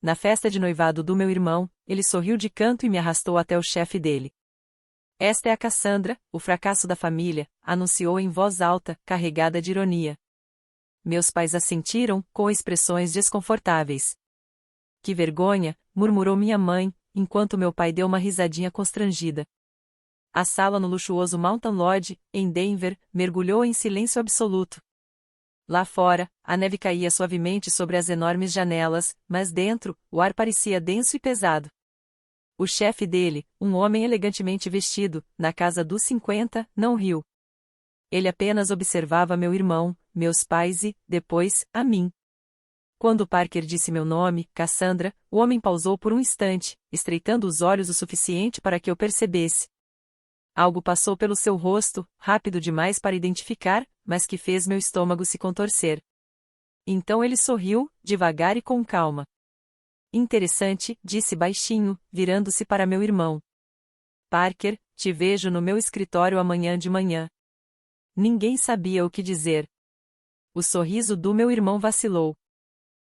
Na festa de noivado do meu irmão, ele sorriu de canto e me arrastou até o chefe dele. Esta é a Cassandra, o fracasso da família, anunciou em voz alta, carregada de ironia. Meus pais assentiram, com expressões desconfortáveis. Que vergonha, murmurou minha mãe, enquanto meu pai deu uma risadinha constrangida. A sala no luxuoso Mountain Lodge, em Denver, mergulhou em silêncio absoluto. Lá fora, a neve caía suavemente sobre as enormes janelas, mas dentro, o ar parecia denso e pesado. O chefe dele, um homem elegantemente vestido, na casa dos 50, não riu. Ele apenas observava meu irmão, meus pais e, depois, a mim. Quando Parker disse meu nome, Cassandra, o homem pausou por um instante, estreitando os olhos o suficiente para que eu percebesse. Algo passou pelo seu rosto, rápido demais para identificar, mas que fez meu estômago se contorcer. Então ele sorriu, devagar e com calma. Interessante, disse baixinho, virando-se para meu irmão. Parker, te vejo no meu escritório amanhã de manhã. Ninguém sabia o que dizer. O sorriso do meu irmão vacilou.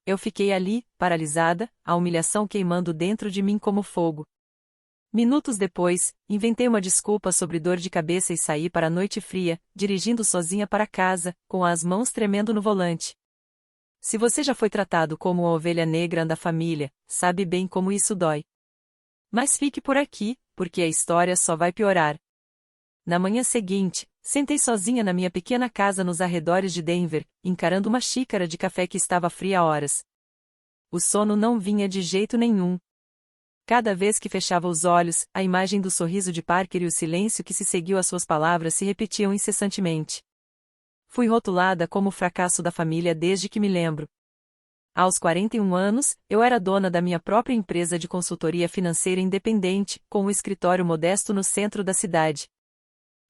Eu fiquei ali, paralisada, a humilhação queimando dentro de mim como fogo. Minutos depois, inventei uma desculpa sobre dor de cabeça e saí para a noite fria, dirigindo sozinha para casa, com as mãos tremendo no volante. Se você já foi tratado como a ovelha negra da família, sabe bem como isso dói. Mas fique por aqui, porque a história só vai piorar. Na manhã seguinte, sentei sozinha na minha pequena casa nos arredores de Denver, encarando uma xícara de café que estava fria há horas. O sono não vinha de jeito nenhum. Cada vez que fechava os olhos, a imagem do sorriso de Parker e o silêncio que se seguiu às suas palavras se repetiam incessantemente. Fui rotulada como o fracasso da família desde que me lembro. Aos 41 anos, eu era dona da minha própria empresa de consultoria financeira independente, com um escritório modesto no centro da cidade.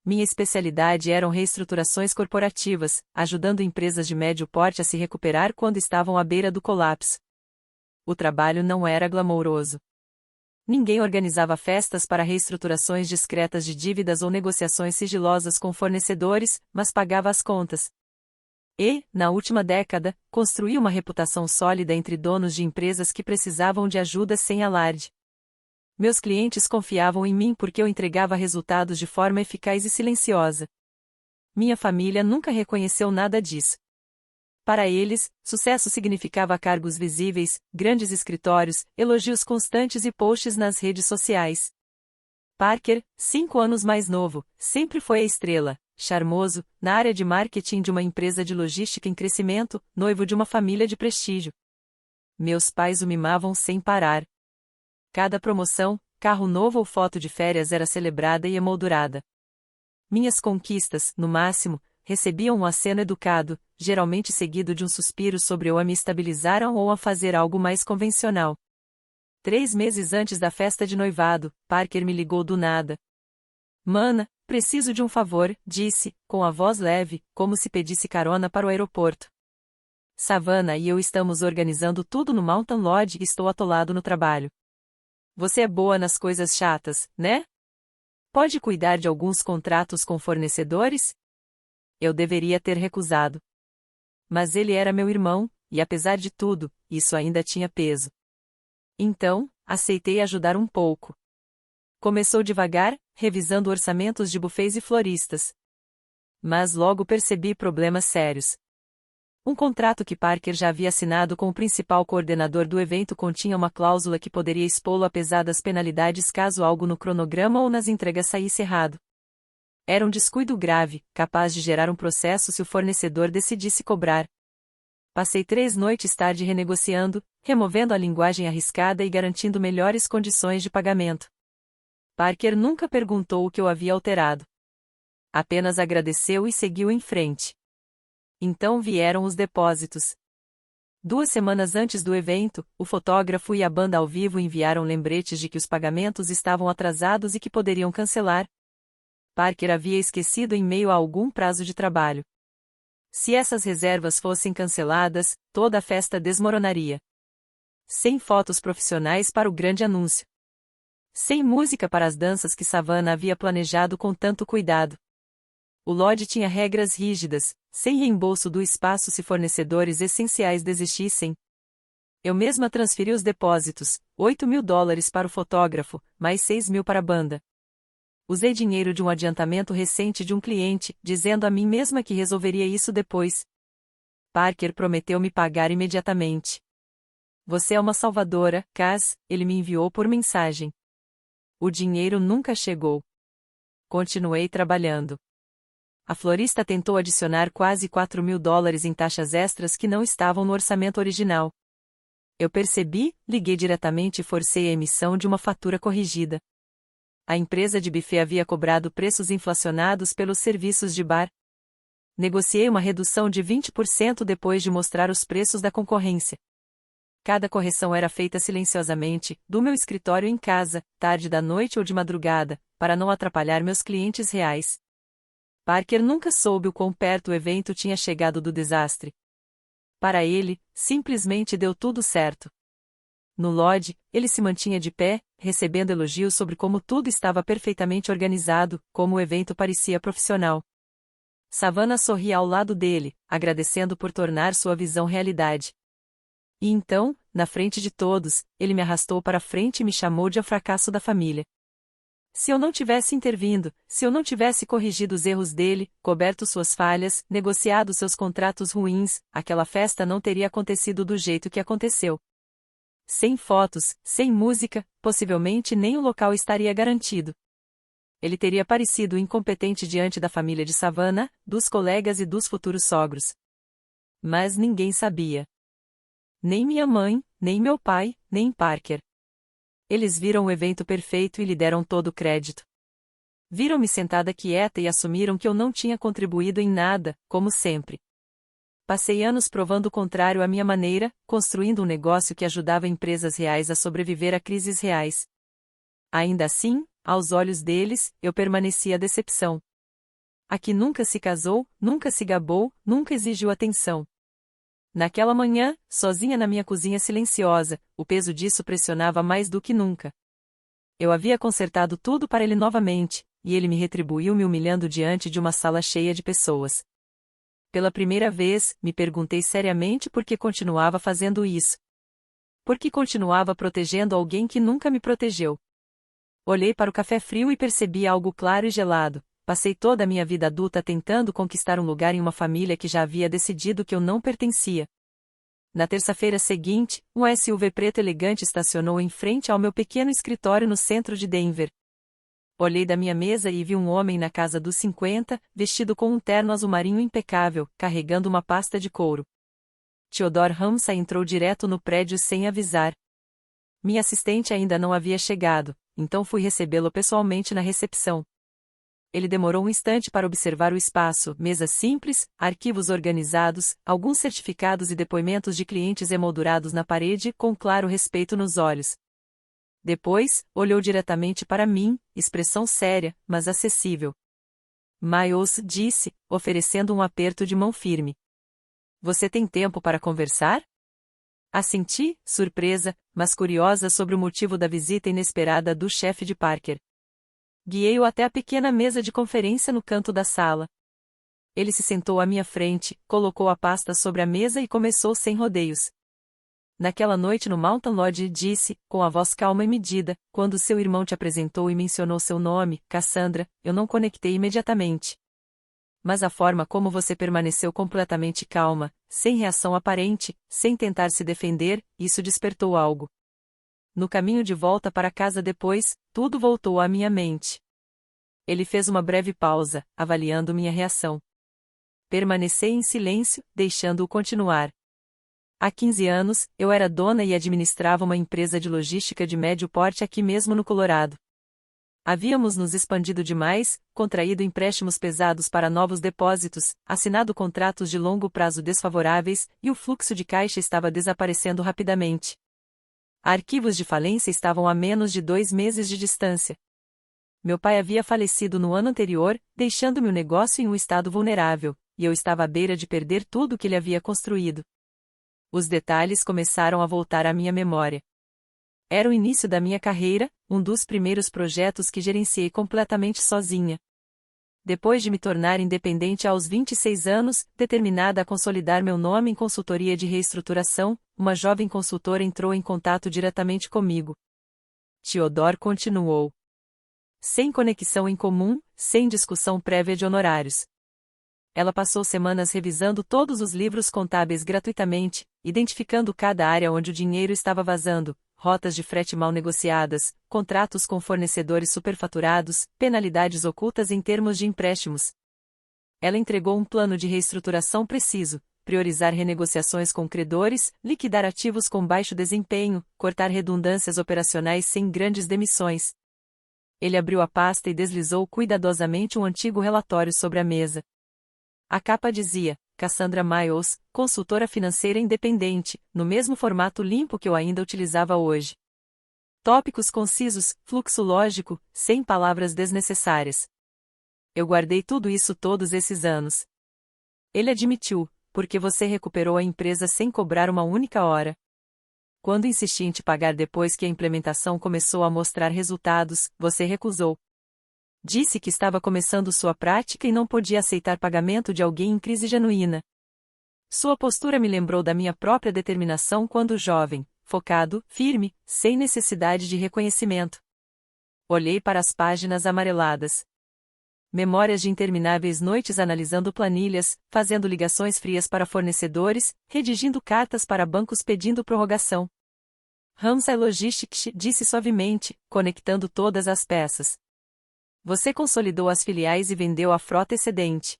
Minha especialidade eram reestruturações corporativas, ajudando empresas de médio porte a se recuperar quando estavam à beira do colapso. O trabalho não era glamouroso. Ninguém organizava festas para reestruturações discretas de dívidas ou negociações sigilosas com fornecedores, mas pagava as contas. E, na última década, construí uma reputação sólida entre donos de empresas que precisavam de ajuda sem alarde. Meus clientes confiavam em mim porque eu entregava resultados de forma eficaz e silenciosa. Minha família nunca reconheceu nada disso. Para eles, sucesso significava cargos visíveis, grandes escritórios, elogios constantes e posts nas redes sociais. Parker, 5 anos mais novo, sempre foi a estrela, charmoso, na área de marketing de uma empresa de logística em crescimento, noivo de uma família de prestígio. Meus pais o mimavam sem parar. Cada promoção, carro novo ou foto de férias era celebrada e emoldurada. Minhas conquistas, no máximo, recebiam um aceno educado, geralmente seguido de um suspiro sobre ou a me estabilizaram ou a fazer algo mais convencional. 3 meses antes da festa de noivado, Parker me ligou do nada. Mana, preciso de um favor, disse, com a voz leve, como se pedisse carona para o aeroporto. Savannah e eu estamos organizando tudo no Mountain Lodge e estou atolado no trabalho. Você é boa nas coisas chatas, né? Pode cuidar de alguns contratos com fornecedores? Eu deveria ter recusado. Mas ele era meu irmão, e apesar de tudo, isso ainda tinha peso. Então, aceitei ajudar um pouco. Começou devagar, revisando orçamentos de bufês e floristas. Mas logo percebi problemas sérios. Um contrato que Parker já havia assinado com o principal coordenador do evento continha uma cláusula que poderia expô-lo a pesadas penalidades caso algo no cronograma ou nas entregas saísse errado. Era um descuido grave, capaz de gerar um processo se o fornecedor decidisse cobrar. Passei 3 noites tarde renegociando, removendo a linguagem arriscada e garantindo melhores condições de pagamento. Parker nunca perguntou o que eu havia alterado. Apenas agradeceu e seguiu em frente. Então vieram os depósitos. 2 semanas antes do evento, o fotógrafo e a banda ao vivo enviaram lembretes de que os pagamentos estavam atrasados e que poderiam cancelar. Parker havia esquecido em meio a algum prazo de trabalho. Se essas reservas fossem canceladas, toda a festa desmoronaria. Sem fotos profissionais para o grande anúncio. Sem música para as danças que Savannah havia planejado com tanto cuidado. O Lodge tinha regras rígidas, sem reembolso do espaço se fornecedores essenciais desistissem. Eu mesma transferi os depósitos, $8.000 para o fotógrafo, mais 6.000 para a banda. Usei dinheiro de um adiantamento recente de um cliente, dizendo a mim mesma que resolveria isso depois. Parker prometeu me pagar imediatamente. Você é uma salvadora, Cass, ele me enviou por mensagem. O dinheiro nunca chegou. Continuei trabalhando. A florista tentou adicionar quase $4.000 em taxas extras que não estavam no orçamento original. Eu percebi, liguei diretamente e forcei a emissão de uma fatura corrigida. A empresa de buffet havia cobrado preços inflacionados pelos serviços de bar. Negociei uma redução de 20% depois de mostrar os preços da concorrência. Cada correção era feita silenciosamente, do meu escritório em casa, tarde da noite ou de madrugada, para não atrapalhar meus clientes reais. Parker nunca soube o quão perto o evento tinha chegado do desastre. Para ele, simplesmente deu tudo certo. No lodge, ele se mantinha de pé, recebendo elogios sobre como tudo estava perfeitamente organizado, como o evento parecia profissional. Savannah sorria ao lado dele, agradecendo por tornar sua visão realidade. E então, na frente de todos, ele me arrastou para frente e me chamou de o fracasso da família. Se eu não tivesse intervindo, se eu não tivesse corrigido os erros dele, coberto suas falhas, negociado seus contratos ruins, aquela festa não teria acontecido do jeito que aconteceu. Sem fotos, sem música, possivelmente nem o local estaria garantido. Ele teria parecido incompetente diante da família de Savannah, dos colegas e dos futuros sogros. Mas ninguém sabia. Nem minha mãe, nem meu pai, nem Parker. Eles viram o evento perfeito e lhe deram todo o crédito. Viram-me sentada quieta e assumiram que eu não tinha contribuído em nada, como sempre. Passei anos provando o contrário à minha maneira, construindo um negócio que ajudava empresas reais a sobreviver a crises reais. Ainda assim, aos olhos deles, eu permanecia a decepção. A que nunca se casou, nunca se gabou, nunca exigiu atenção. Naquela manhã, sozinha na minha cozinha silenciosa, o peso disso pressionava mais do que nunca. Eu havia consertado tudo para ele novamente, e ele me retribuiu me humilhando diante de uma sala cheia de pessoas. Pela primeira vez, me perguntei seriamente por que continuava fazendo isso. Por que continuava protegendo alguém que nunca me protegeu? Olhei para o café frio e percebi algo claro e gelado. Passei toda a minha vida adulta tentando conquistar um lugar em uma família que já havia decidido que eu não pertencia. Na terça-feira seguinte, um SUV preto elegante estacionou em frente ao meu pequeno escritório no centro de Denver. Olhei da minha mesa e vi um homem na casa dos 50, vestido com um terno azul marinho impecável, carregando uma pasta de couro. Theodore Ramsay entrou direto no prédio sem avisar. Minha assistente ainda não havia chegado, então fui recebê-lo pessoalmente na recepção. Ele demorou um instante para observar o espaço, mesa simples, arquivos organizados, alguns certificados e depoimentos de clientes emoldurados na parede, com claro respeito nos olhos. Depois, olhou diretamente para mim, expressão séria, mas acessível. Miles disse, oferecendo um aperto de mão firme. Você tem tempo para conversar? Assenti, surpresa, mas curiosa sobre o motivo da visita inesperada do chefe de Parker. Guiei-o até a pequena mesa de conferência no canto da sala. Ele se sentou à minha frente, colocou a pasta sobre a mesa e começou sem rodeios. Naquela noite no Mountain Lodge disse, com a voz calma e medida, quando seu irmão te apresentou e mencionou seu nome, Cassandra, eu não conectei imediatamente. Mas a forma como você permaneceu completamente calma, sem reação aparente, sem tentar se defender, isso despertou algo. No caminho de volta para casa depois, tudo voltou à minha mente. Ele fez uma breve pausa, avaliando minha reação. Permaneci em silêncio, deixando-o continuar. Há 15 anos, eu era dona e administrava uma empresa de logística de médio porte aqui mesmo no Colorado. Havíamos nos expandido demais, contraído empréstimos pesados para novos depósitos, assinado contratos de longo prazo desfavoráveis, e o fluxo de caixa estava desaparecendo rapidamente. Arquivos de falência estavam a menos de 2 meses de distância. Meu pai havia falecido no ano anterior, deixando-me o negócio em um estado vulnerável, e eu estava à beira de perder tudo o que ele havia construído. Os detalhes começaram a voltar à minha memória. Era o início da minha carreira, um dos primeiros projetos que gerenciei completamente sozinha. Depois de me tornar independente aos 26 anos, determinada a consolidar meu nome em consultoria de reestruturação, uma jovem consultora entrou em contato diretamente comigo. Theodore continuou. Sem conexão em comum, sem discussão prévia de honorários. Ela passou semanas revisando todos os livros contábeis gratuitamente, identificando cada área onde o dinheiro estava vazando, rotas de frete mal negociadas, contratos com fornecedores superfaturados, penalidades ocultas em termos de empréstimos. Ela entregou um plano de reestruturação preciso: priorizar renegociações com credores, liquidar ativos com baixo desempenho, cortar redundâncias operacionais sem grandes demissões. Ele abriu a pasta e deslizou cuidadosamente um antigo relatório sobre a mesa. A capa dizia: Cassandra Miles, consultora financeira independente, no mesmo formato limpo que eu ainda utilizava hoje. Tópicos concisos, fluxo lógico, sem palavras desnecessárias. Eu guardei tudo isso todos esses anos. Ele admitiu: porque você recuperou a empresa sem cobrar uma única hora. Quando insisti em te pagar depois que a implementação começou a mostrar resultados, você recusou. Disse que estava começando sua prática e não podia aceitar pagamento de alguém em crise genuína. Sua postura me lembrou da minha própria determinação quando jovem, focado, firme, sem necessidade de reconhecimento. Olhei para as páginas amareladas. Memórias de intermináveis noites analisando planilhas, fazendo ligações frias para fornecedores, redigindo cartas para bancos pedindo prorrogação. Ramsay Logistics, disse suavemente, conectando todas as peças. Você consolidou as filiais e vendeu a frota excedente.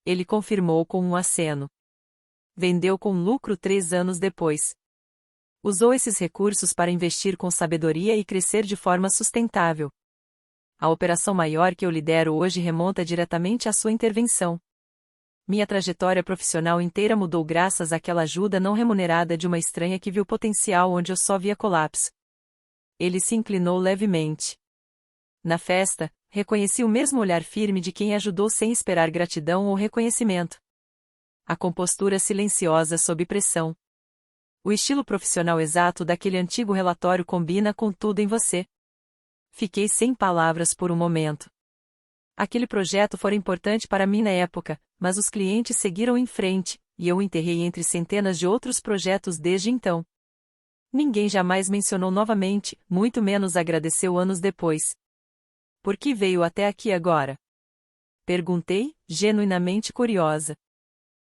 Ele confirmou com um aceno. Vendeu com lucro 3 anos depois. Usou esses recursos para investir com sabedoria e crescer de forma sustentável. A operação maior que eu lidero hoje remonta diretamente à sua intervenção. Minha trajetória profissional inteira mudou graças àquela ajuda não remunerada de uma estranha que viu potencial onde eu só via colapso. Ele se inclinou levemente. Na festa, reconheci o mesmo olhar firme de quem ajudou sem esperar gratidão ou reconhecimento. A compostura silenciosa sob pressão. O estilo profissional exato daquele antigo relatório combina com tudo em você. Fiquei sem palavras por um momento. Aquele projeto fora importante para mim na época, mas os clientes seguiram em frente, e eu o enterrei entre centenas de outros projetos desde então. Ninguém jamais mencionou novamente, muito menos agradeceu anos depois. Por que veio até aqui agora? Perguntei, genuinamente curiosa.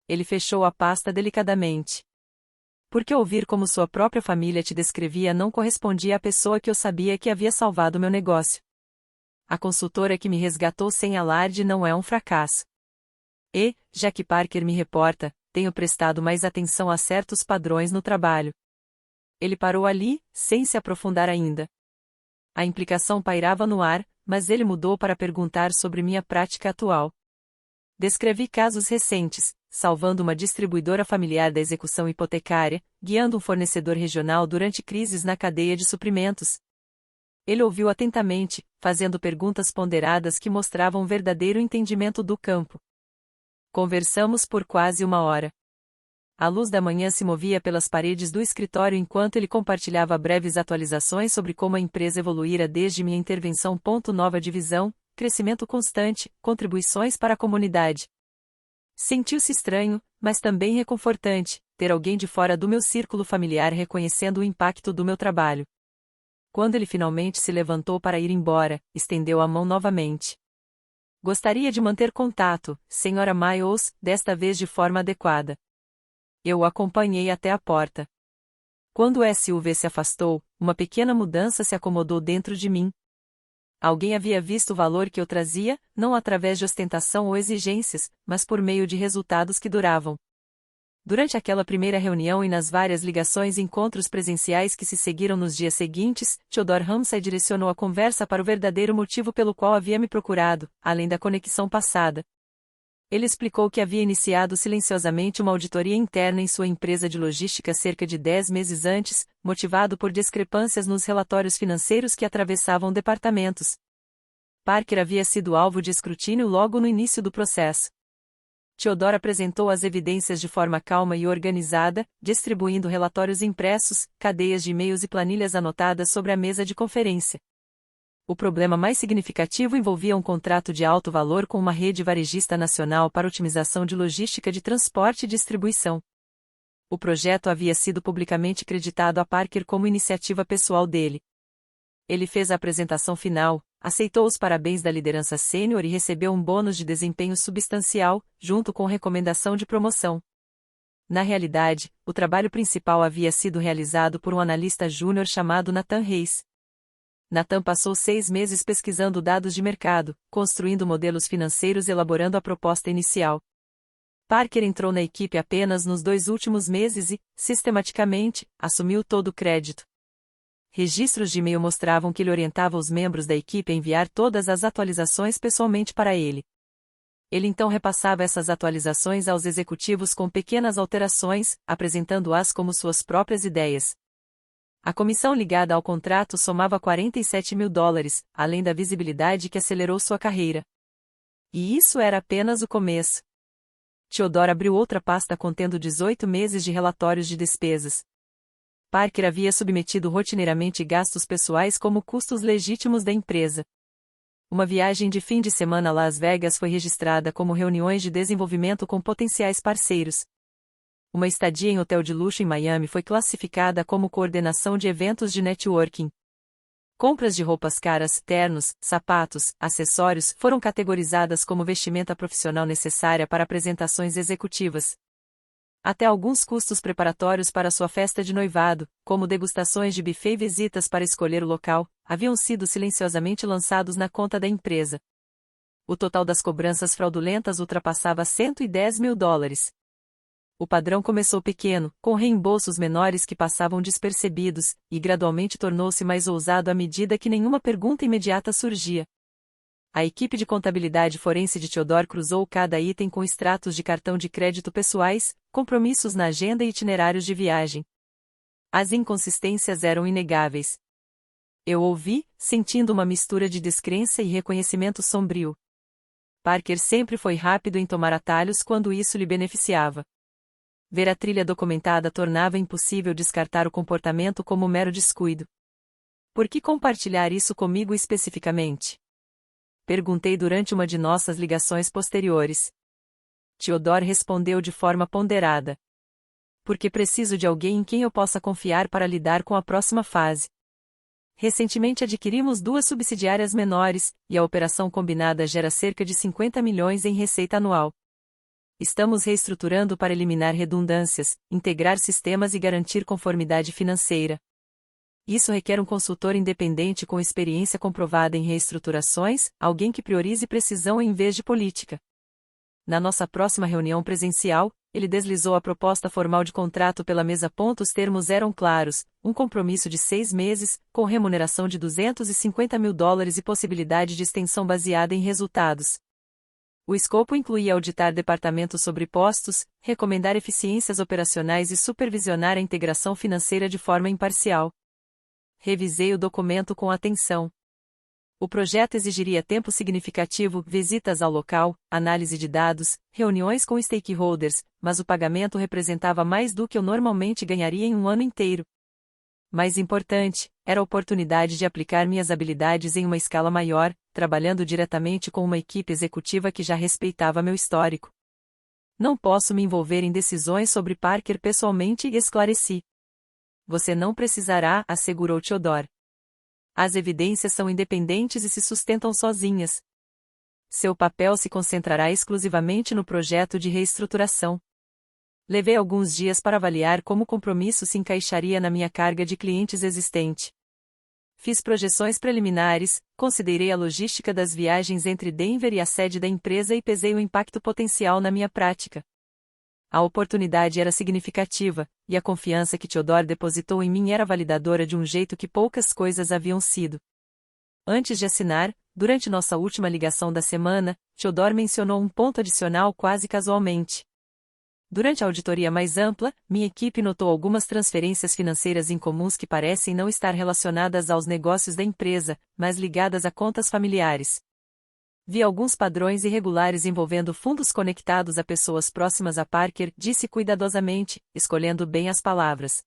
Ele fechou a pasta delicadamente. Porque ouvir como sua própria família te descrevia não correspondia à pessoa que eu sabia que havia salvado meu negócio. A consultora que me resgatou sem alarde não é um fracasso. E, já que Parker me reporta, tenho prestado mais atenção a certos padrões no trabalho. Ele parou ali, sem se aprofundar ainda. A implicação pairava no ar, mas ele mudou para perguntar sobre minha prática atual. Descrevi casos recentes, salvando uma distribuidora familiar da execução hipotecária, guiando um fornecedor regional durante crises na cadeia de suprimentos. Ele ouviu atentamente, fazendo perguntas ponderadas que mostravam verdadeiro entendimento do campo. Conversamos por quase 1 hora. A luz da manhã se movia pelas paredes do escritório enquanto ele compartilhava breves atualizações sobre como a empresa evoluíra desde minha intervenção. Nova divisão, crescimento constante, contribuições para a comunidade. Sentiu-se estranho, mas também reconfortante, ter alguém de fora do meu círculo familiar reconhecendo o impacto do meu trabalho. Quando ele finalmente se levantou para ir embora, estendeu a mão novamente. Gostaria de manter contato, Sra. Miles, desta vez de forma adequada. Eu o acompanhei até a porta. Quando o SUV se afastou, uma pequena mudança se acomodou dentro de mim. Alguém havia visto o valor que eu trazia, não através de ostentação ou exigências, mas por meio de resultados que duravam. Durante aquela primeira reunião e nas várias ligações e encontros presenciais que se seguiram nos dias seguintes, Theodore Ramsay direcionou a conversa para o verdadeiro motivo pelo qual havia me procurado, além da conexão passada. Ele explicou que havia iniciado silenciosamente uma auditoria interna em sua empresa de logística cerca de 10 meses antes, motivado por discrepâncias nos relatórios financeiros que atravessavam departamentos. Parker havia sido alvo de escrutínio logo no início do processo. Theodore apresentou as evidências de forma calma e organizada, distribuindo relatórios impressos, cadeias de e-mails e planilhas anotadas sobre a mesa de conferência. O problema mais significativo envolvia um contrato de alto valor com uma rede varejista nacional para otimização de logística de transporte e distribuição. O projeto havia sido publicamente creditado a Parker como iniciativa pessoal dele. Ele fez a apresentação final, aceitou os parabéns da liderança sênior e recebeu um bônus de desempenho substancial, junto com recomendação de promoção. Na realidade, o trabalho principal havia sido realizado por um analista júnior chamado Nathan Reis. Nathan passou 6 meses pesquisando dados de mercado, construindo modelos financeiros e elaborando a proposta inicial. Parker entrou na equipe apenas nos 2 últimos meses e, sistematicamente, assumiu todo o crédito. Registros de e-mail mostravam que ele orientava os membros da equipe a enviar todas as atualizações pessoalmente para ele. Ele então repassava essas atualizações aos executivos com pequenas alterações, apresentando-as como suas próprias ideias. A comissão ligada ao contrato somava $47 mil, além da visibilidade que acelerou sua carreira. E isso era apenas o começo. Theodore abriu outra pasta contendo 18 meses de relatórios de despesas. Parker havia submetido rotineiramente gastos pessoais como custos legítimos da empresa. Uma viagem de fim de semana a Las Vegas foi registrada como reuniões de desenvolvimento com potenciais parceiros. Uma estadia em hotel de luxo em Miami foi classificada como coordenação de eventos de networking. Compras de roupas caras, ternos, sapatos, acessórios foram categorizadas como vestimenta profissional necessária para apresentações executivas. Até alguns custos preparatórios para sua festa de noivado, como degustações de buffet e visitas para escolher o local, haviam sido silenciosamente lançados na conta da empresa. O total das cobranças fraudulentas ultrapassava $110 mil. O padrão começou pequeno, com reembolsos menores que passavam despercebidos, e gradualmente tornou-se mais ousado à medida que nenhuma pergunta imediata surgia. A equipe de contabilidade forense de Theodore cruzou cada item com extratos de cartão de crédito pessoais, compromissos na agenda e itinerários de viagem. As inconsistências eram inegáveis. Eu ouvi, sentindo uma mistura de descrença e reconhecimento sombrio. Parker sempre foi rápido em tomar atalhos quando isso lhe beneficiava. Ver a trilha documentada tornava impossível descartar o comportamento como mero descuido. Por que compartilhar isso comigo especificamente? Perguntei durante uma de nossas ligações posteriores. Theodore respondeu de forma ponderada. Porque preciso de alguém em quem eu possa confiar para lidar com a próxima fase. Recentemente adquirimos 2 subsidiárias menores, e a operação combinada gera cerca de 50 milhões em receita anual. Estamos reestruturando para eliminar redundâncias, integrar sistemas e garantir conformidade financeira. Isso requer um consultor independente com experiência comprovada em reestruturações, alguém que priorize precisão em vez de política. Na nossa próxima reunião presencial, ele deslizou a proposta formal de contrato pela mesa. Os termos eram claros: um compromisso de 6 meses, com remuneração de $250 mil e possibilidade de extensão baseada em resultados. O escopo incluía auditar departamentos sobrepostos, recomendar eficiências operacionais e supervisionar a integração financeira de forma imparcial. Revisei o documento com atenção. O projeto exigiria tempo significativo, visitas ao local, análise de dados, reuniões com stakeholders, mas o pagamento representava mais do que eu normalmente ganharia em um ano inteiro. Mais importante, era a oportunidade de aplicar minhas habilidades em uma escala maior, trabalhando diretamente com uma equipe executiva que já respeitava meu histórico. Não posso me envolver em decisões sobre Parker pessoalmente, esclareci. Você não precisará, assegurou Theodore. As evidências são independentes e se sustentam sozinhas. Seu papel se concentrará exclusivamente no projeto de reestruturação. Levei alguns dias para avaliar como o compromisso se encaixaria na minha carga de clientes existente. Fiz projeções preliminares, considerei a logística das viagens entre Denver e a sede da empresa e pesei o impacto potencial na minha prática. A oportunidade era significativa, e a confiança que Theodore depositou em mim era validadora de um jeito que poucas coisas haviam sido. Antes de assinar, durante nossa última ligação da semana, Theodore mencionou um ponto adicional quase casualmente. Durante a auditoria mais ampla, minha equipe notou algumas transferências financeiras incomuns que parecem não estar relacionadas aos negócios da empresa, mas ligadas a contas familiares. Vi alguns padrões irregulares envolvendo fundos conectados a pessoas próximas a Parker, disse cuidadosamente, escolhendo bem as palavras.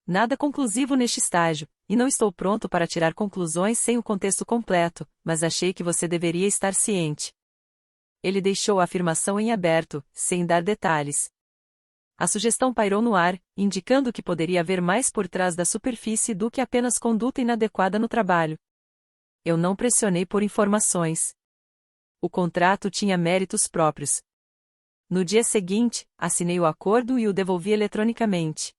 Nada conclusivo neste estágio, e não estou pronto para tirar conclusões sem o contexto completo, mas achei que você deveria estar ciente. Ele deixou a afirmação em aberto, sem dar detalhes. A sugestão pairou no ar, indicando que poderia haver mais por trás da superfície do que apenas conduta inadequada no trabalho. Eu não pressionei por informações. O contrato tinha méritos próprios. No dia seguinte, assinei o acordo e o devolvi eletronicamente.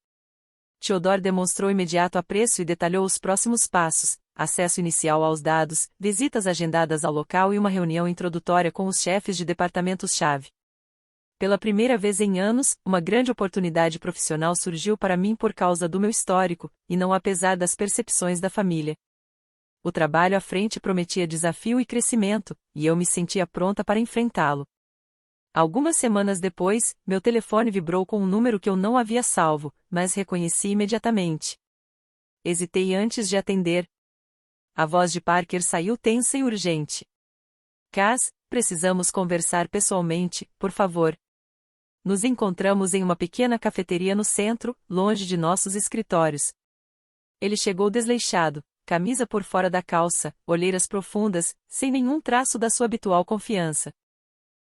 Theodore demonstrou imediato apreço e detalhou os próximos passos: acesso inicial aos dados, visitas agendadas ao local e uma reunião introdutória com os chefes de departamentos-chave. Pela primeira vez em anos, uma grande oportunidade profissional surgiu para mim por causa do meu histórico, e não apesar das percepções da família. O trabalho à frente prometia desafio e crescimento, e eu me sentia pronta para enfrentá-lo. Algumas semanas depois, meu telefone vibrou com um número que eu não havia salvo, mas reconheci imediatamente. Hesitei antes de atender. A voz de Parker saiu tensa e urgente. Cass, precisamos conversar pessoalmente, por favor. Nos encontramos em uma pequena cafeteria no centro, longe de nossos escritórios. Ele chegou desleixado, camisa por fora da calça, olheiras profundas, sem nenhum traço da sua habitual confiança.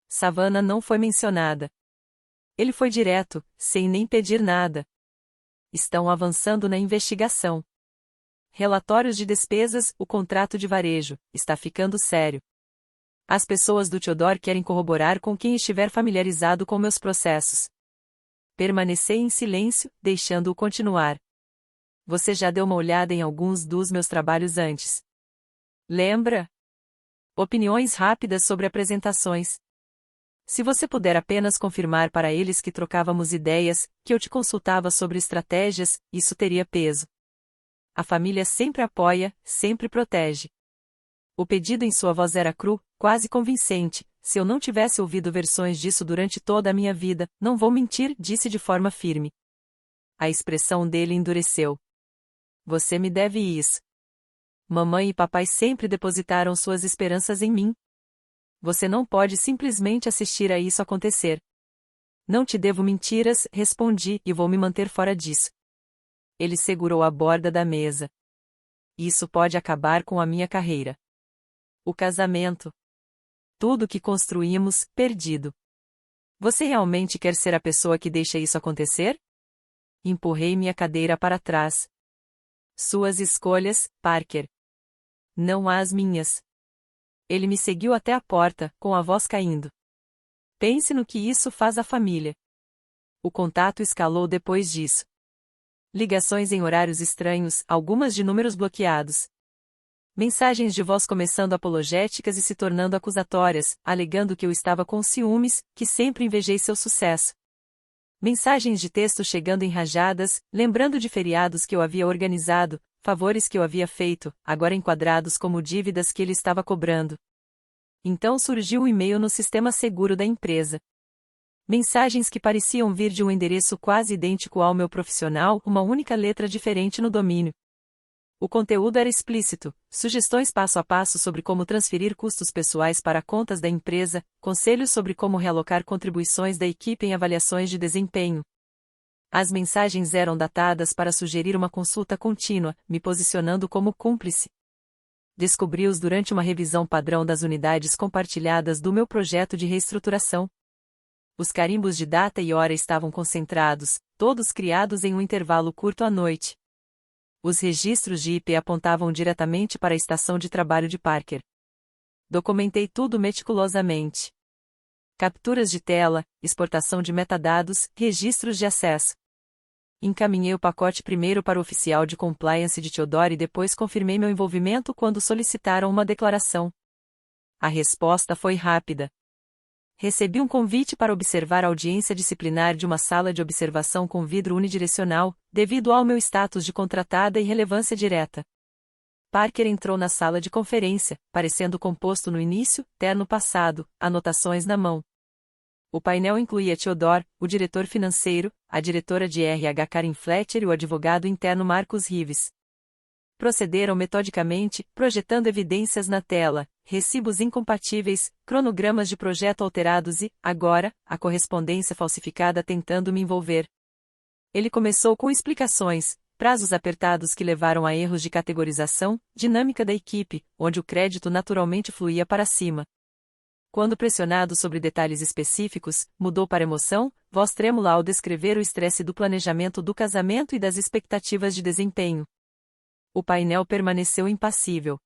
Savannah não foi mencionada. Ele foi direto, sem nem pedir nada. Estão avançando na investigação. Relatórios de despesas, o contrato de varejo, está ficando sério. As pessoas do Theodore querem corroborar com quem estiver familiarizado com meus processos. Permaneci em silêncio, deixando-o continuar. Você já deu uma olhada em alguns dos meus trabalhos antes. Lembra? Opiniões rápidas sobre apresentações. Se você puder apenas confirmar para eles que trocávamos ideias, que eu te consultava sobre estratégias, isso teria peso. A família sempre apoia, sempre protege. O pedido em sua voz era cru, quase convincente. Se eu não tivesse ouvido versões disso durante toda a minha vida, não vou mentir, disse de forma firme. A expressão dele endureceu. Você me deve isso. Mamãe e papai sempre depositaram suas esperanças em mim. Você não pode simplesmente assistir a isso acontecer. Não te devo mentiras, respondi, e vou me manter fora disso. Ele segurou a borda da mesa. Isso pode acabar com a minha carreira. O casamento. Tudo que construímos, perdido. Você realmente quer ser a pessoa que deixa isso acontecer? Empurrei minha cadeira para trás. Suas escolhas, Parker. Não as minhas. Ele me seguiu até a porta, com a voz caindo. Pense no que isso faz à família. O contato escalou depois disso. Ligações em horários estranhos, algumas de números bloqueados. Mensagens de voz começando apologéticas e se tornando acusatórias, alegando que eu estava com ciúmes, que sempre invejei seu sucesso. Mensagens de texto chegando em rajadas, lembrando de feriados que eu havia organizado, favores que eu havia feito, agora enquadrados como dívidas que ele estava cobrando. Então surgiu um e-mail no sistema seguro da empresa. Mensagens que pareciam vir de um endereço quase idêntico ao meu profissional, uma única letra diferente no domínio. O conteúdo era explícito: sugestões passo a passo sobre como transferir custos pessoais para contas da empresa, conselhos sobre como realocar contribuições da equipe em avaliações de desempenho. As mensagens eram datadas para sugerir uma consulta contínua, me posicionando como cúmplice. Descobri-os durante uma revisão padrão das unidades compartilhadas do meu projeto de reestruturação. Os carimbos de data e hora estavam concentrados, todos criados em um intervalo curto à noite. Os registros de IP apontavam diretamente para a estação de trabalho de Parker. Documentei tudo meticulosamente. Capturas de tela, exportação de metadados, registros de acesso. Encaminhei o pacote primeiro para o oficial de compliance de Theodore e depois confirmei meu envolvimento quando solicitaram uma declaração. A resposta foi rápida. Recebi um convite para observar a audiência disciplinar de uma sala de observação com vidro unidirecional, devido ao meu status de contratada e relevância direta. Parker entrou na sala de conferência, parecendo composto no início, terno passado, anotações na mão. O painel incluía Theodore, o diretor financeiro, a diretora de RH Karen Fletcher e o advogado interno Marcus Rives. Procederam metodicamente, projetando evidências na tela, recibos incompatíveis, cronogramas de projeto alterados e, agora, a correspondência falsificada tentando me envolver. Ele começou com explicações: prazos apertados que levaram a erros de categorização, dinâmica da equipe, onde o crédito naturalmente fluía para cima. Quando pressionado sobre detalhes específicos, mudou para emoção, voz trêmula ao descrever o estresse do planejamento do casamento e das expectativas de desempenho. O painel permaneceu impassível.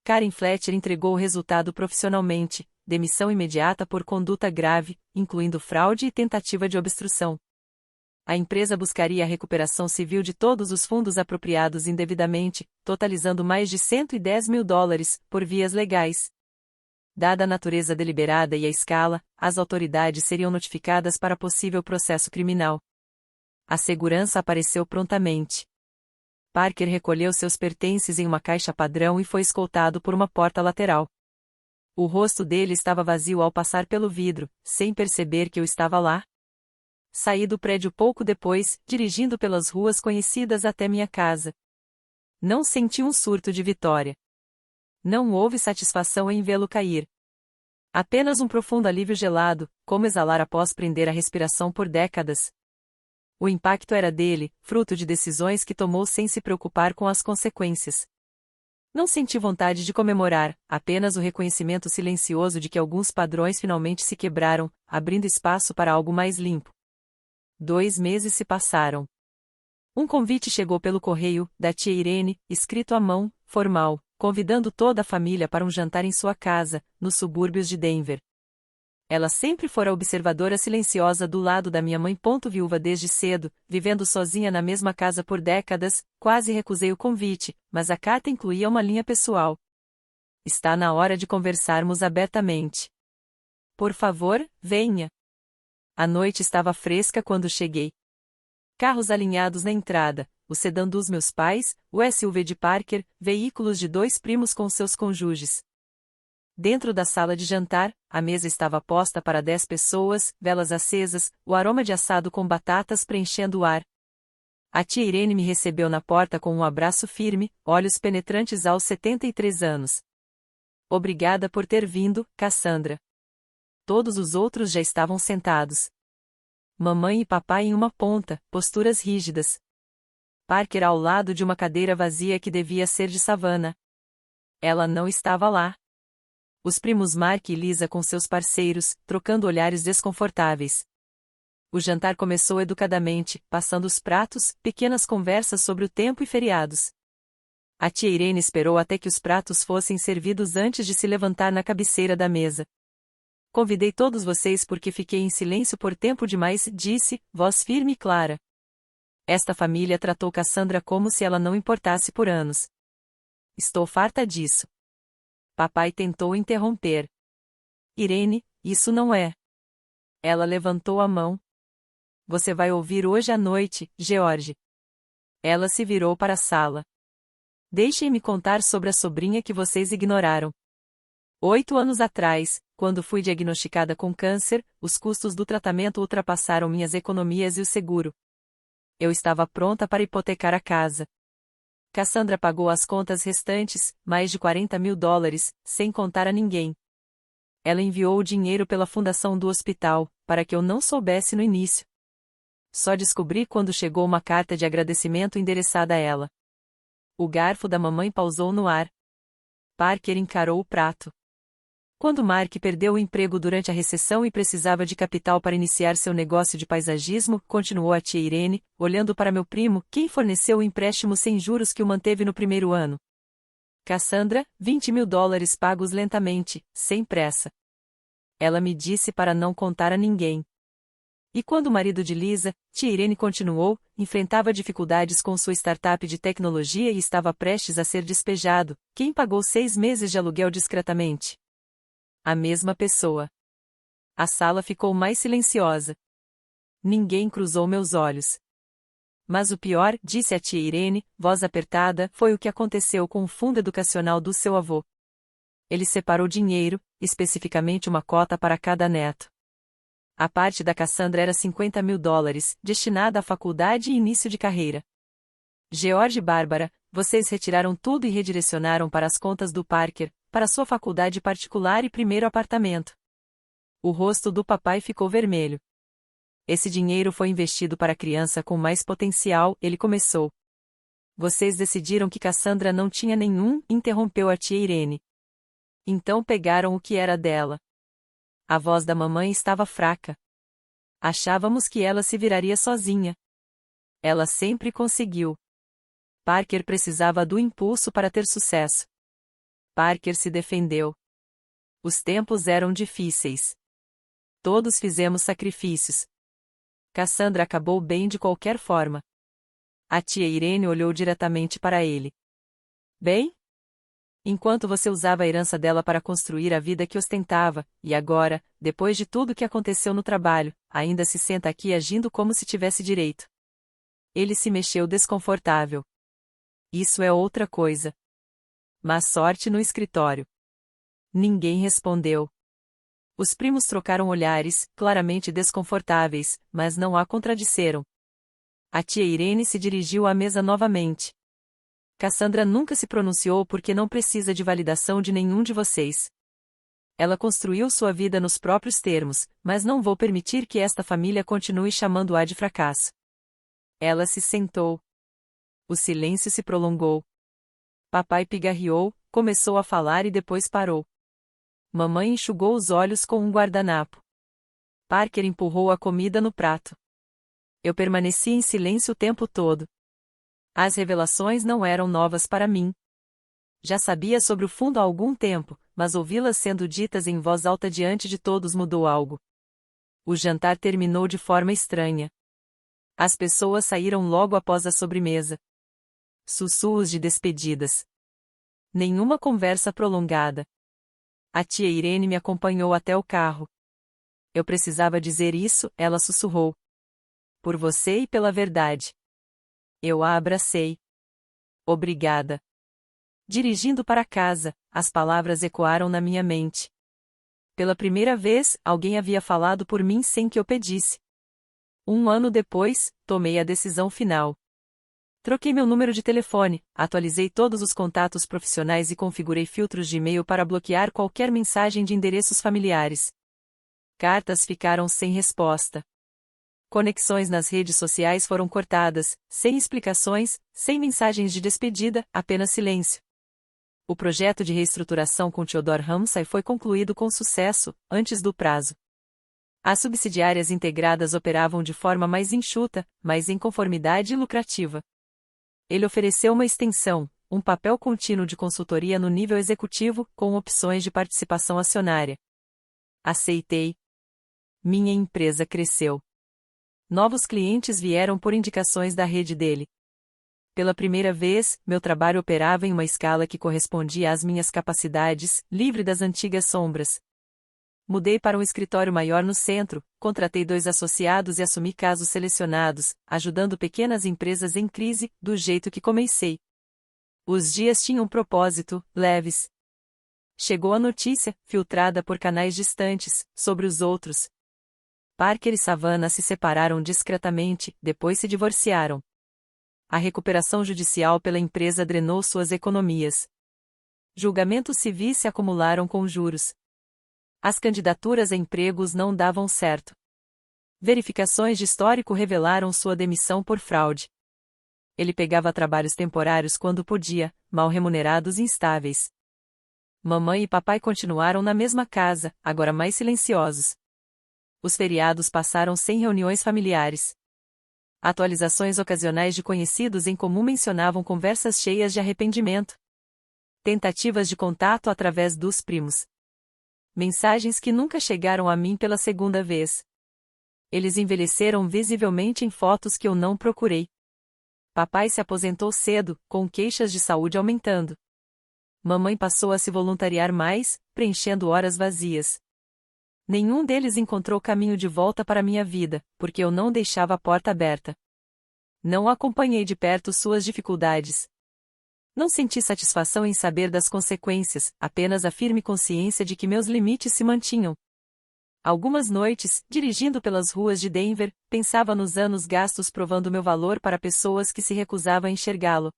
Karen Fletcher entregou o resultado profissionalmente, demissão imediata por conduta grave, incluindo fraude e tentativa de obstrução. A empresa buscaria a recuperação civil de todos os fundos apropriados indevidamente, totalizando mais de $110 mil, por vias legais. Dada a natureza deliberada e a escala, as autoridades seriam notificadas para possível processo criminal. A segurança apareceu prontamente. Parker recolheu seus pertences em uma caixa padrão e foi escoltado por uma porta lateral. O rosto dele estava vazio ao passar pelo vidro, sem perceber que eu estava lá. Saí do prédio pouco depois, dirigindo pelas ruas conhecidas até minha casa. Não senti um surto de vitória. Não houve satisfação em vê-lo cair. Apenas um profundo alívio gelado, como exalar após prender a respiração por décadas. O impacto era dele, fruto de decisões que tomou sem se preocupar com as consequências. Não senti vontade de comemorar, apenas o reconhecimento silencioso de que alguns padrões finalmente se quebraram, abrindo espaço para algo mais limpo. 2 meses se passaram. Um convite chegou pelo correio, da tia Irene, escrito à mão, formal, convidando toda a família para um jantar em sua casa, nos subúrbios de Denver. Ela sempre fora observadora silenciosa do lado da minha mãe. Viúva desde cedo, vivendo sozinha na mesma casa por décadas, quase recusei o convite, mas a carta incluía uma linha pessoal. Está na hora de conversarmos abertamente. Por favor, venha. A noite estava fresca quando cheguei. Carros alinhados na entrada, o sedã dos meus pais, o SUV de Parker, veículos de 2 primos com seus cônjuges. Dentro da sala de jantar, a mesa estava posta para 10 pessoas, velas acesas, o aroma de assado com batatas preenchendo o ar. A tia Irene me recebeu na porta com um abraço firme, olhos penetrantes aos 73 anos. Obrigada por ter vindo, Cassandra. Todos os outros já estavam sentados. Mamãe e papai em uma ponta, posturas rígidas. Parker ao lado de uma cadeira vazia que devia ser de Savannah. Ela não estava lá. Os primos Mark e Lisa com seus parceiros, trocando olhares desconfortáveis. O jantar começou educadamente, passando os pratos, pequenas conversas sobre o tempo e feriados. A tia Irene esperou até que os pratos fossem servidos antes de se levantar na cabeceira da mesa. Convidei todos vocês porque fiquei em silêncio por tempo demais, disse, voz firme e clara. Esta família tratou Cassandra como se ela não importasse por anos. Estou farta disso. Papai tentou interromper. Irene, isso não é. Ela levantou a mão. Você vai ouvir hoje à noite, George. Ela se virou para a sala. Deixem-me contar sobre a sobrinha que vocês ignoraram. 8 anos atrás, quando fui diagnosticada com câncer, os custos do tratamento ultrapassaram minhas economias e o seguro. Eu estava pronta para hipotecar a casa. Cassandra pagou as contas restantes, mais de $40 mil, sem contar a ninguém. Ela enviou o dinheiro pela fundação do hospital, para que eu não soubesse no início. Só descobri quando chegou uma carta de agradecimento endereçada a ela. O garfo da mamãe pausou no ar. Parker encarou o prato. Quando Mark perdeu o emprego durante a recessão e precisava de capital para iniciar seu negócio de paisagismo, continuou a tia Irene, olhando para meu primo, quem forneceu o empréstimo sem juros que o manteve no primeiro ano. Cassandra, $20 mil pagos lentamente, sem pressa. Ela me disse para não contar a ninguém. E quando o marido de Lisa, tia Irene continuou, enfrentava dificuldades com sua startup de tecnologia e estava prestes a ser despejado, quem pagou 6 meses de aluguel discretamente? A mesma pessoa. A sala ficou mais silenciosa. Ninguém cruzou meus olhos. Mas o pior, disse a tia Irene, voz apertada, foi o que aconteceu com o fundo educacional do seu avô. Ele separou dinheiro, especificamente uma cota para cada neto. A parte da Cassandra era $50 mil, destinada à faculdade e início de carreira. George e Bárbara, vocês retiraram tudo e redirecionaram para as contas do Parker, para sua faculdade particular e primeiro apartamento. O rosto do papai ficou vermelho. Esse dinheiro foi investido para a criança com mais potencial, ele começou, Vocês decidiram que Cassandra não tinha nenhum, interrompeu a tia Irene. Então pegaram o que era dela. A voz da mamãe estava fraca. Achávamos que ela se viraria sozinha. Ela sempre conseguiu. Parker precisava do impulso para ter sucesso. Parker se defendeu. Os tempos eram difíceis. Todos fizemos sacrifícios. Cassandra acabou bem de qualquer forma. A tia Irene olhou diretamente para ele. Bem? Enquanto você usava a herança dela para construir a vida que ostentava, e agora, depois de tudo que aconteceu no trabalho, ainda se senta aqui agindo como se tivesse direito. Ele se mexeu desconfortável. Isso é outra coisa. Má sorte no escritório. Ninguém respondeu. Os primos trocaram olhares, claramente desconfortáveis, mas não a contradisseram. A tia Irene se dirigiu à mesa novamente. Cassandra nunca se pronunciou porque não precisa de validação de nenhum de vocês. Ela construiu sua vida nos próprios termos, mas não vou permitir que esta família continue chamando-a de fracasso. Ela se sentou. O silêncio se prolongou. Papai pigarreou, começou a falar e depois parou. Mamãe enxugou os olhos com um guardanapo. Parker empurrou a comida no prato. Eu permaneci em silêncio o tempo todo. As revelações não eram novas para mim. Já sabia sobre o fundo há algum tempo, mas ouvi-las sendo ditas em voz alta diante de todos mudou algo. O jantar terminou de forma estranha. As pessoas saíram logo após a sobremesa. Sussurros de despedidas. Nenhuma conversa prolongada. A tia Irene me acompanhou até o carro. Eu precisava dizer isso, ela sussurrou. Por você e pela verdade. Eu a abracei. Obrigada. Dirigindo para casa, as palavras ecoaram na minha mente. Pela primeira vez, alguém havia falado por mim sem que eu pedisse. 1 ano depois, tomei a decisão final. Troquei meu número de telefone, atualizei todos os contatos profissionais e configurei filtros de e-mail para bloquear qualquer mensagem de endereços familiares. Cartas ficaram sem resposta. Conexões nas redes sociais foram cortadas, sem explicações, sem mensagens de despedida, apenas silêncio. O projeto de reestruturação com Theodore Ramsay foi concluído com sucesso, antes do prazo. As subsidiárias integradas operavam de forma mais enxuta, mas em conformidade e lucrativa. Ele ofereceu uma extensão, um papel contínuo de consultoria no nível executivo, com opções de participação acionária. Aceitei. Minha empresa cresceu. Novos clientes vieram por indicações da rede dele. Pela primeira vez, meu trabalho operava em uma escala que correspondia às minhas capacidades, livre das antigas sombras. Mudei para um escritório maior no centro, contratei 2 associados e assumi casos selecionados, ajudando pequenas empresas em crise, do jeito que comecei. Os dias tinham um propósito, leves. Chegou a notícia, filtrada por canais distantes, sobre os outros. Parker e Savannah se separaram discretamente, depois se divorciaram. A recuperação judicial pela empresa drenou suas economias. Julgamentos civis se acumularam com juros. As candidaturas a empregos não davam certo. Verificações de histórico revelaram sua demissão por fraude. Ele pegava trabalhos temporários quando podia, mal remunerados e instáveis. Mamãe e papai continuaram na mesma casa, agora mais silenciosos. Os feriados passaram sem reuniões familiares. Atualizações ocasionais de conhecidos em comum mencionavam conversas cheias de arrependimento. Tentativas de contato através dos primos. Mensagens que nunca chegaram a mim pela segunda vez. Eles envelheceram visivelmente em fotos que eu não procurei. Papai se aposentou cedo, com queixas de saúde aumentando. Mamãe passou a se voluntariar mais, preenchendo horas vazias. Nenhum deles encontrou caminho de volta para minha vida, porque eu não deixava a porta aberta. Não acompanhei de perto suas dificuldades. Não senti satisfação em saber das consequências, apenas a firme consciência de que meus limites se mantinham. Algumas noites, dirigindo pelas ruas de Denver, pensava nos anos gastos provando meu valor para pessoas que se recusavam a enxergá-lo.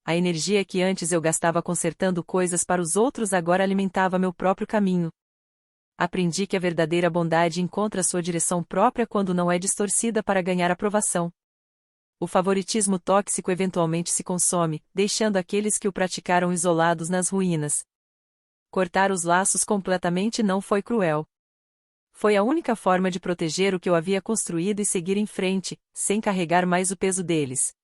A energia que antes eu gastava consertando coisas para os outros agora alimentava meu próprio caminho. Aprendi que a verdadeira bondade encontra sua direção própria quando não é distorcida para ganhar aprovação. O favoritismo tóxico eventualmente se consome, deixando aqueles que o praticaram isolados nas ruínas. Cortar os laços completamente não foi cruel. Foi a única forma de proteger o que eu havia construído e seguir em frente, sem carregar mais o peso deles.